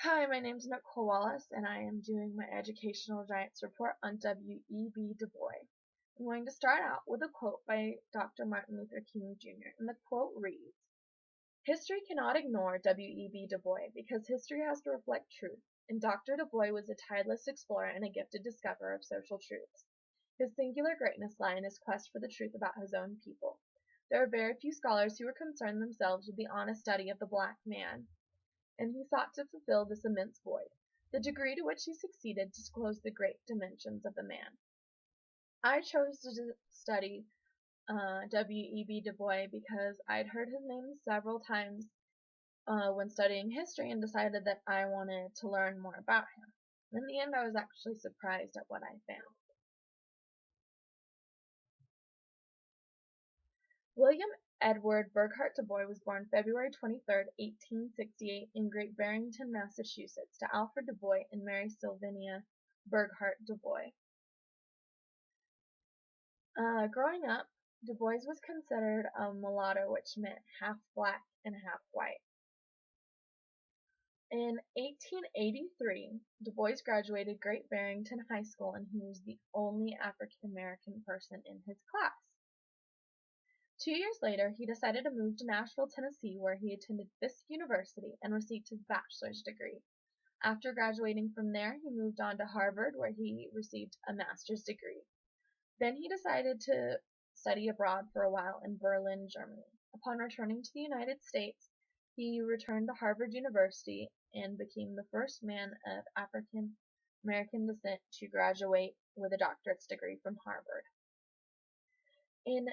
Hi, my name is Nicole Wallace, and I am doing my Educational Giants report on W.E.B. Du Bois. I'm going to start out with a quote by Dr. Martin Luther King Jr., and the quote reads, "History cannot ignore W.E.B. Du Bois because history has to reflect truth, and Dr. Du Bois was a tireless explorer and a gifted discoverer of social truths. His singular greatness lay in his quest for the truth about his own people. There are very few scholars who were concerned themselves with the honest study of the black man, and he sought to fulfill this immense void. The degree to which he succeeded disclosed the great dimensions of the man." I chose to study W.E.B. Du Bois because I'd heard his name several times when studying history and decided that I wanted to learn more about him. In the end, I was actually surprised at what I found. William Edward Burghardt Du Bois was born February 23, 1868, in Great Barrington, Massachusetts, to Alfred Du Bois and Mary Sylvania Burghardt Du Bois. Growing up, Du Bois was considered a mulatto, which meant half black and half white. In 1883, Du Bois graduated Great Barrington High School, and he was the only African American person in his class. 2 years later, he decided to move to Nashville, Tennessee, where he attended Fisk University and received his bachelor's degree. After graduating from there, he moved on to Harvard, where he received a master's degree. Then he decided to study abroad for a while in Berlin, Germany. Upon returning to the United States, he returned to Harvard University and became the first man of African American descent to graduate with a doctorate's degree from Harvard. In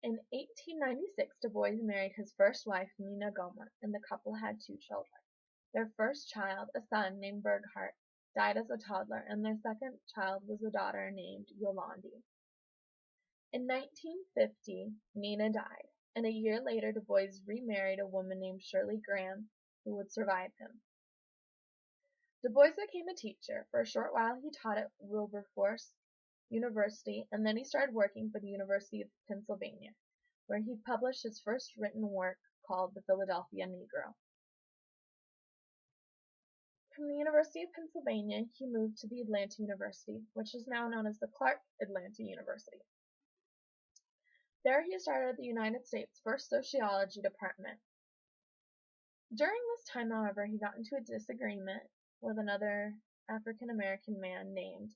1896, Du Bois married his first wife, Nina Gomer, and the couple had 2 children. Their first child, a son named Burghardt, died as a toddler, and their second child was a daughter named Yolande. In 1950, Nina died, and a year later Du Bois remarried a woman named Shirley Graham, who would survive him. Du Bois became a teacher. For a short while he taught at Wilberforce University, and then he started working for the University of Pennsylvania, where he published his first written work called The Philadelphia Negro. From the University of Pennsylvania, he moved to the Atlanta University, which is now known as the Clark Atlanta University. There he started the United States' first sociology department. During this time, however, he got into a disagreement with another African American man named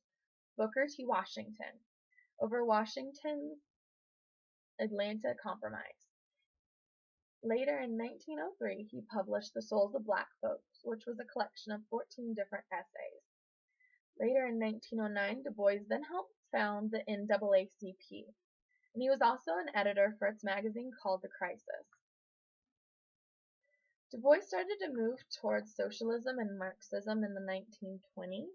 Booker T. Washington over Washington's Atlanta Compromise. Later in 1903, he published The Souls of Black Folks, which was a collection of 14 different essays. Later in 1909, Du Bois then helped found the NAACP, and he was also an editor for its magazine called The Crisis. Du Bois started to move towards socialism and Marxism in the 1920s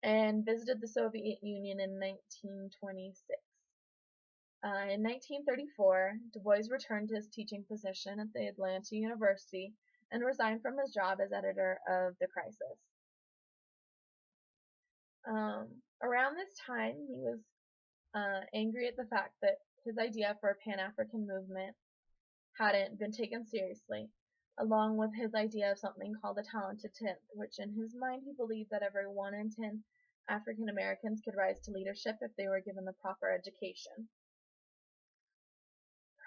and visited the Soviet Union in 1926. In 1934, Du Bois returned to his teaching position at the Atlanta University and resigned from his job as editor of The Crisis. Around this time, he was angry at the fact that his idea for a Pan-African movement hadn't been taken seriously, along with his idea of something called the talented tenth, which in his mind he believed that every 1 in 10 African Americans could rise to leadership if they were given the proper education.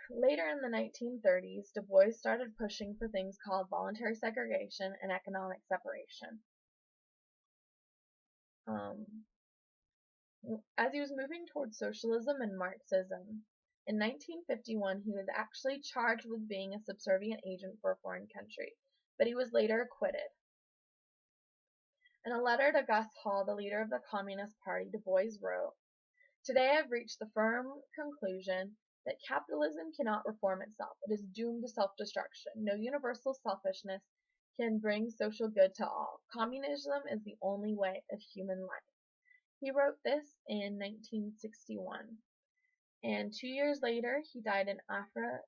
Later in the 1930s, Du Bois started pushing for things called voluntary segregation and economic separation. As he was moving towards socialism and Marxism, in 1951 he was actually charged with being a subservient agent for a foreign country, but he was later acquitted. In a letter to Gus Hall, the leader of the Communist Party, Du Bois wrote, "Today I have reached the firm conclusion that capitalism cannot reform itself. It is doomed to self-destruction. No universal selfishness can bring social good to all. Communism is the only way of human life." He wrote this in 1961, and 2 years later he died in Accra,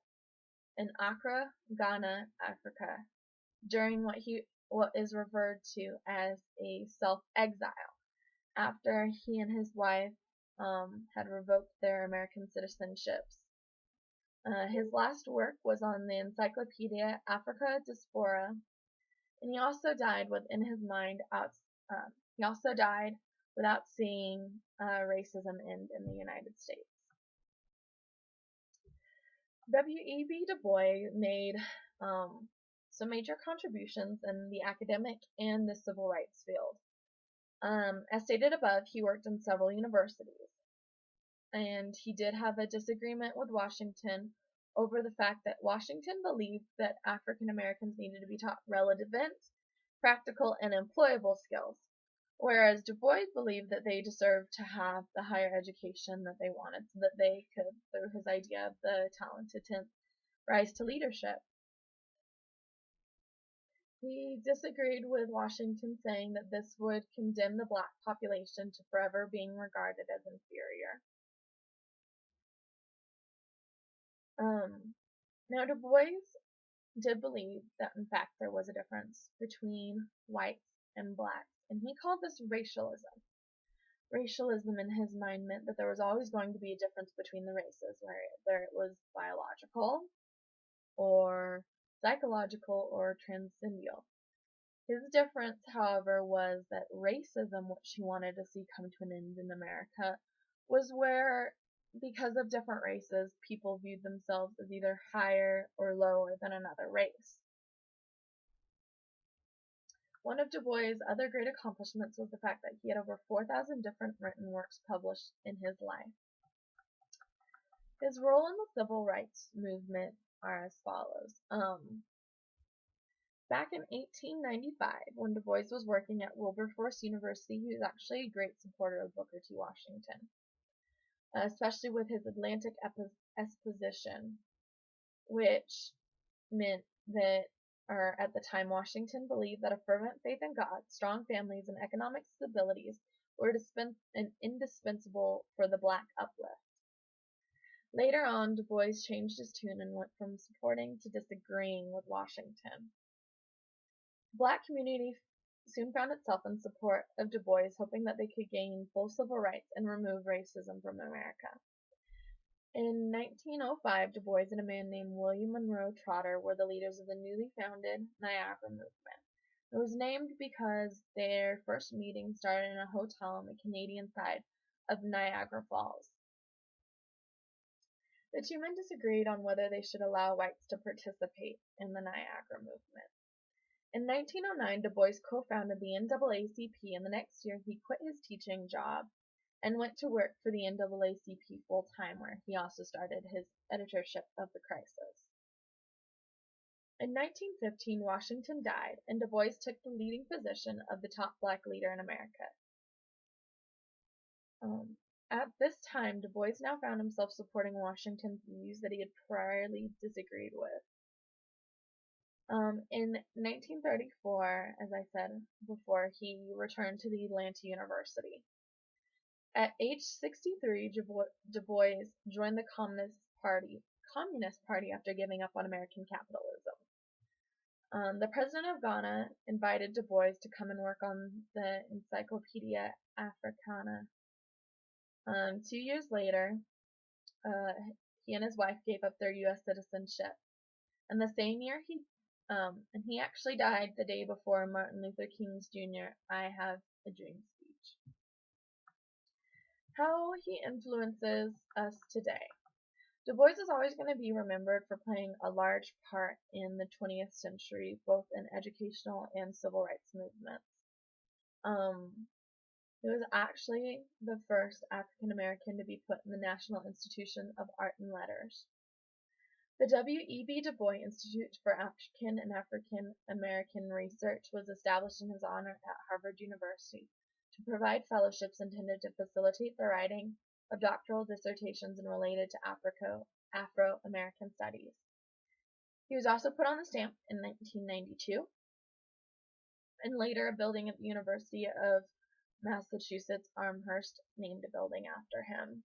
Ghana, Africa, during what is referred to as a self-exile, after he and his wife had revoked their American citizenships. His last work was on the Encyclopedia Africa Diaspora, and he also died within his mind he also died without seeing racism end in the United States. W.E.B. Du Bois made some major contributions in the academic and the civil rights field. As stated above, he worked in several universities, and he did have a disagreement with Washington over the fact that Washington believed that African Americans needed to be taught relevant, practical, and employable skills, whereas Du Bois believed that they deserved to have the higher education that they wanted so that they could, through his idea of the talented 10th, rise to leadership. He disagreed with Washington, saying that this would condemn the black population to forever being regarded as inferior. Now, Du Bois did believe that, in fact, there was a difference between whites and blacks, and he called this racialism. Racialism, in his mind, meant that there was always going to be a difference between the races, whether it was biological, or psychological, or transcendental. His difference, however, was that racism, which he wanted to see come to an end in America, was where, because of different races, people viewed themselves as either higher or lower than another race. One of Du Bois' other great accomplishments was the fact that he had over 4,000 different written works published in his life. His role in the civil rights movement are as follows. Back in 1895, when Du Bois was working at Wilberforce University, he was actually a great supporter of Booker T. Washington, especially with his Atlantic Exposition, which meant that, or at the time, Washington believed that a fervent faith in God, strong families, and economic stabilities were indispensable for the black uplift. Later on, Du Bois changed his tune and went from supporting to disagreeing with Washington. The black community soon found itself in support of Du Bois, hoping that they could gain full civil rights and remove racism from America. In 1905, Du Bois and a man named William Monroe Trotter were the leaders of the newly founded Niagara movement. It was named because their first meeting started in a hotel on the Canadian side of Niagara Falls. The two men disagreed on whether they should allow whites to participate in the Niagara movement. In 1909, Du Bois co-founded the NAACP, and the next year he quit his teaching job and went to work for the NAACP full-time, where he also started his editorship of the Crisis. In 1915, Washington died, and Du Bois took the leading position of the top black leader in America. At this time, Du Bois now found himself supporting Washington's views that he had priorly disagreed with. In 1934, as I said before, he returned to the Atlanta University. At age 63, Du Bois joined the Communist Party after giving up on American capitalism. The president of Ghana invited Du Bois to come and work on the Encyclopedia Africana. 2 years later, he and his wife gave up their U.S. citizenship. And the same year, he actually died the day before Martin Luther King's Jr. I Have a Dream speech. How he influences us today. Du Bois is always going to be remembered for playing a large part in the 20th century, both in educational and civil rights movements. He was actually the first African American to be put in the National Institute of Art and Letters. The W.E.B. Du Bois Institute for African and African American Research was established in his honor at Harvard University to provide fellowships intended to facilitate the writing of doctoral dissertations and related to Afro-American studies. He was also put on the stamp in 1992, and later a building at the University of Massachusetts Amherst named a building after him.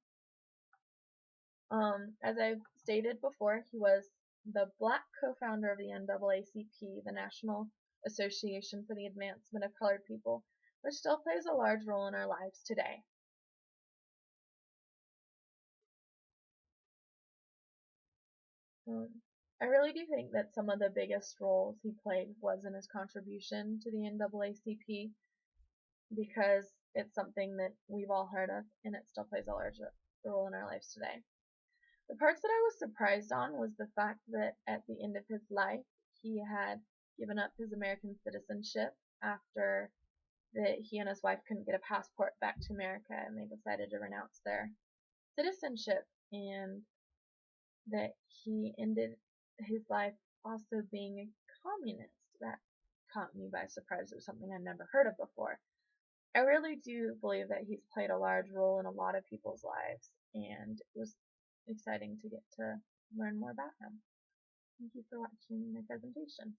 As I've stated before, he was the black co-founder of the NAACP, the National Association for the Advancement of Colored People, which still plays a large role in our lives today. I really do think that some of the biggest roles he played was in his contribution to the NAACP, because it's something that we've all heard of and it still plays a large role in our lives today. The parts that I was surprised on was the fact that at the end of his life, he had given up his American citizenship after that he and his wife couldn't get a passport back to America, and they decided to renounce their citizenship, and that he ended his life also being a communist. That caught me by surprise. It was something I'd never heard of before. I really do believe that he's played a large role in a lot of people's lives, and it was exciting to get to learn more about him. Thank you for watching my presentation.